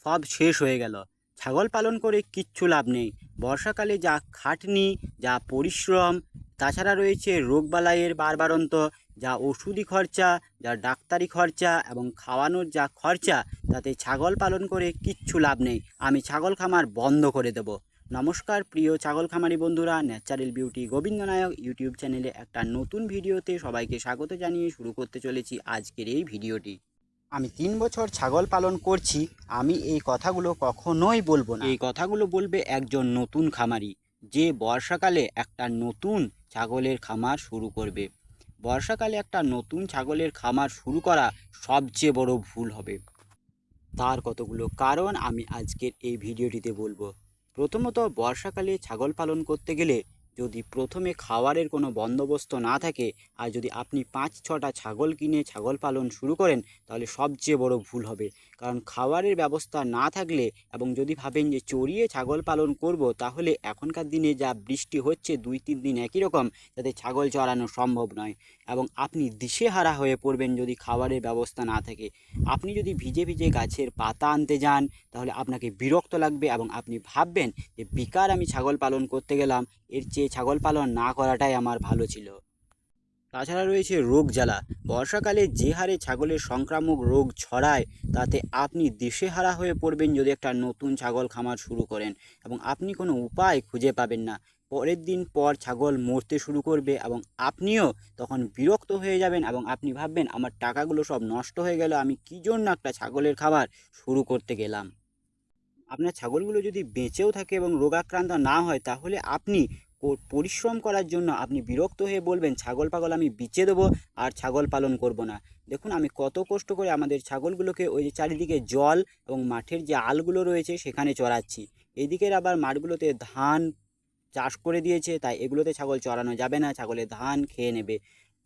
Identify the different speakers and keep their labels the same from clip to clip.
Speaker 1: সব শেষ হয়ে গেল। ছাগল পালন করে কিচ্ছু লাভ নেই। বর্ষাকালে যা খাটনি, যা পরিশ্রম, তাছাড়া রয়েছে রোগবালাইয়ের বাড়বাড়ন্ত, যা ওষুধি খরচা, যা ডাক্তারি খরচা এবং খাওয়ানোর যা খরচা, তাতে ছাগল পালন করে কিচ্ছু লাভ নেই। আমি ছাগল খামার বন্ধ করে দেব। নমস্কার প্রিয় ছাগল খামারি বন্ধুরা, ন্যাচারাল বিউটি গোবিন্দ নায়ক ইউটিউব চ্যানেলে একটা নতুন ভিডিওতে সবাইকে স্বাগত জানিয়ে শুরু করতে চলেছি আজকের এই ভিডিওটি। আমি 3 বছর ছাগল পালন করছি। আমি এই কথাগুলো কখনোই বলবো না। এই কথাগুলো বলবে একজন নতুন খামারি, যে বর্ষাকালে একটা নতুন ছাগলের খামার শুরু করবে। বর্ষাকালে একটা নতুন ছাগলের খামার শুরু করা সবচেয়ে বড় ভুল হবে। তার কতগুলো কারণ আমি আজকের এই ভিডিওটিতে বলবো। প্রথমত, বর্ষাকালে ছাগল পালন করতে গেলে যদি প্রথমে খাবারের কোনো বন্দোবস্ত না থাকে, আর যদি আপনি 5-6টা ছাগল কিনে ছাগল পালন শুরু করেন, তাহলে সবচেয়ে বড় ভুল হবে। কারণ খাবারের ব্যবস্থা না থাকলে এবং যদি ভাবেন যে চড়িয়ে ছাগল পালন করব, তাহলে এখনকার দিনে যা বৃষ্টি হচ্ছে 2-3 দিন একই রকম, তাতে ছাগল চড়ানো সম্ভব নয় এবং আপনি দিশেহারা হয়ে পড়বেন যদি খাবারের ব্যবস্থা না থাকে। আপনি যদি ভিজে ভিজে গাছের পাতা আনতে যান, তাহলে আপনাকে বিরক্ত লাগবে এবং আপনি ভাববেন যে বেকার আমি ছাগল পালন করতে গেলাম, এর চেয়ে ছাগল পালন না করাটাই আমার ভালো ছিল। তাছাড়া রয়েছে রোগ জ্বালা। বর্ষাকালে যে হারে ছাগলের সংক্রামক রোগ ছড়ায়, তাতে আপনি দিশেহারা হয়ে পড়বেন যদি একটা নতুন ছাগল খামার শুরু করেন এবং আপনি কোনো উপায় খুঁজে পাবেন না। পরের দিন পর ছাগল মরতে শুরু করবে এবং আপনিও তখন বিরক্ত হয়ে যাবেন এবং আপনি ভাববেন আমার টাকাগুলো সব নষ্ট হয়ে গেল, আমি কী জন্য একটা ছাগলের খামার শুরু করতে গেলাম। আপনার ছাগলগুলো যদি বেঁচেও থাকে এবং রোগাক্রান্ত না হয়, তাহলে আপনি পরিশ্রম করার জন্য আপনি বিরক্ত হয়ে বলবেন ছাগল পাগল আমি বিচে দেবো আর ছাগল পালন করব না। দেখুন আমি কত কষ্ট করে আমাদের ছাগলগুলোকে ওই যে চারিদিকে জল এবং মাঠের যে আলগুলো রয়েছে সেখানে চড়াচ্ছি। এদিকের আবার মাঠগুলোতে ধান চাষ করে দিয়েছে, তাই এগুলোতে ছাগল চড়ানো যাবে না, ছাগলে ধান খেয়ে নেবে।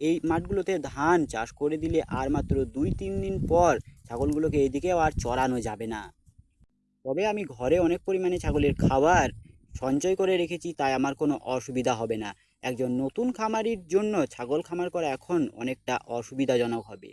Speaker 1: এই মাঠগুলোতে ধান চাষ করে দিলে আর মাত্র 2-3 দিন পর ছাগলগুলোকে এদিকেও আর চড়ানো যাবে না। তবে আমি ঘরে অনেক পরিমাণে ছাগলের খাবার সঞ্চয় করে রেখেছি, তাই আমার কোনো অসুবিধা হবে না। একজন নতুন খামারির জন্য ছাগল খামার করা এখন অনেকটা অসুবিধাজনক হবে।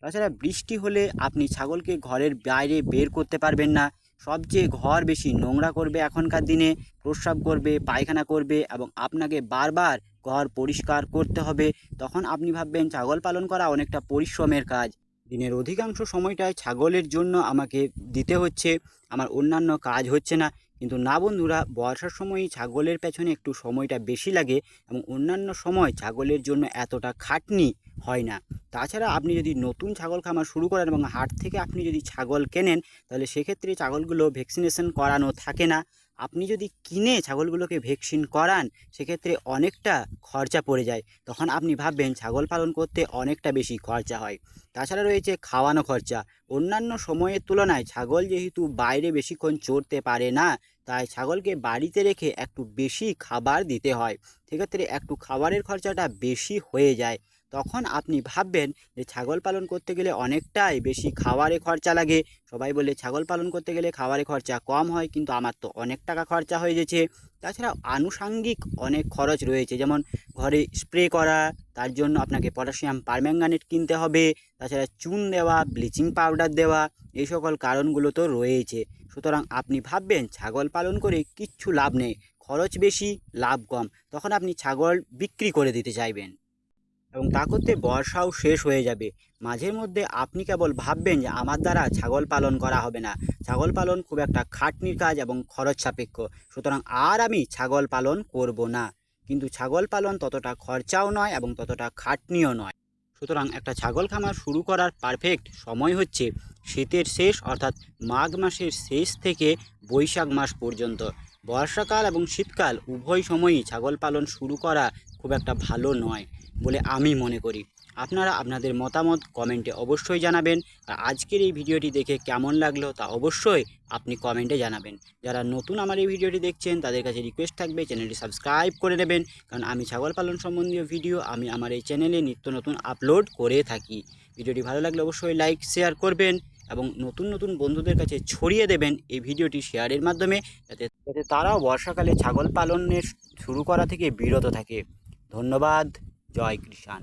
Speaker 1: তাছাড়া বৃষ্টি হলে আপনি ছাগলকে ঘরের বাইরে বের করতে পারবেন না। সবচেয়ে ঘর বেশি নোংরা করবে এখনকার দিনে, প্রস্রাব করবে, পায়খানা করবে এবং আপনাকে বারবার ঘর পরিষ্কার করতে হবে। তখন আপনি ভাববেন ছাগল পালন করা অনেকটা পরিশ্রমের কাজ। দিনের অধিকাংশ সময়টায় ছাগলের জন্য আমাকে দিতে হচ্ছে, আমার অন্যান্য কাজ হচ্ছে না। কিন্তু না বন্ধুরা, বর্ষার সময়ই ছাগলের পেছনে একটু সময়টা বেশি লাগে এবং অন্যান্য সময় ছাগলের জন্য এতটা খাটনি হয় না। তাছাড়া আপনি যদি নতুন ছাগল খামার শুরু করেন এবং হাট থেকে আপনি যদি ছাগল কেনেন, তাহলে সেক্ষেত্রে ছাগলগুলো ভ্যাকসিনেশন করানো থাকে না। আপনি যদি কিনে ছাগলগুলোকে ভ্যাকসিন করান, সেক্ষেত্রে অনেকটা খরচা পড়ে যায়। তখন আপনি ভাববেন ছাগল পালন করতে অনেকটা বেশি খরচা হয়। তাছাড়া রয়েছে খাওয়ানো খরচা। অন্যান্য সময়ের তুলনায় ছাগল যেহেতু বাইরে বেশিক্ষণ চরতে পারে না, তাই ছাগলকে বাড়িতে রেখে একটু বেশি খাবার দিতে হয়। সেক্ষেত্রে একটু খাবারের খরচাটা বেশি হয়ে যায়। তখন আপনি ভাববেন যে ছাগল পালন করতে গেলে অনেকটাই বেশি খাবারে খরচা লাগে। সবাই বলে ছাগল পালন করতে গেলে খাবারে খরচা কম হয়, কিন্তু আমার তো অনেক টাকা খরচা হয়ে গেছে। তাছাড়া আনুষাঙ্গিক অনেক খরচ রয়েছে, যেমন ঘরে স্প্রে করা, তার জন্য আপনাকে পটাশিয়াম পারম্যাঙ্গানেট কিনতে হবে। তাছাড়া চুন দেওয়া, ব্লিচিং পাউডার দেওয়া, এই সকল কারণগুলো তো রয়েছে। সুতরাং আপনি ভাববেন ছাগল পালন করে কিচ্ছু লাভ নেই, খরচ বেশি লাভ কম, তখন আপনি ছাগল বিক্রি করে দিতে চাইবেন এবং তা করতে বর্ষাও শেষ হয়ে যাবে। মাঝের মধ্যে আপনি কেবল ভাববেন যে আমার দ্বারা ছাগল পালন করা হবে না, ছাগল পালন খুব একটা খাটনির কাজ এবং খরচ সাপেক্ষ, সুতরাং আর আমি ছাগল পালন করব না। কিন্তু ছাগল পালন ততটা খরচাও নয় এবং ততটা খাটনিও নয়। সুতরাং একটা ছাগল খামার শুরু করার পারফেক্ট সময় হচ্ছে শীতের শেষ, অর্থাৎ মাঘ মাসের শেষ থেকে বৈশাখ মাস পর্যন্ত। বর্ষাকাল এবং শীতকাল উভয় সময়ই ছাগল পালন শুরু করা খুব একটা ভালো নয় বলে আমি মনে করি। আপনারা আপনাদের মতামত কমেন্টে অবশ্যই জানাবেন। আর আজকের এই ভিডিওটি দেখে কেমন লাগলো তা অবশ্যই আপনি কমেন্টে জানাবেন। যারা নতুন আমার এই ভিডিওটি দেখছেন, তাদের কাছে রিকোয়েস্ট থাকবে চ্যানেলটি সাবস্ক্রাইব করে নেবেন, কারণ আমি ছাগল পালন সম্বন্ধীয় ভিডিও আমি আমার এই চ্যানেলে নিত্য নতুন আপলোড করে থাকি। ভিডিওটি ভালো লাগলে অবশ্যই লাইক শেয়ার করবেন এবং নতুন নতুন বন্ধুদের কাছে ছড়িয়ে দেবেন এই ভিডিওটি শেয়ারের মাধ্যমে, যাতে তারাও বর্ষাকালে ছাগল পালনের শুরু করা থেকে বিরত থাকে। ধন্যবাদ। জয় কৃষাণ।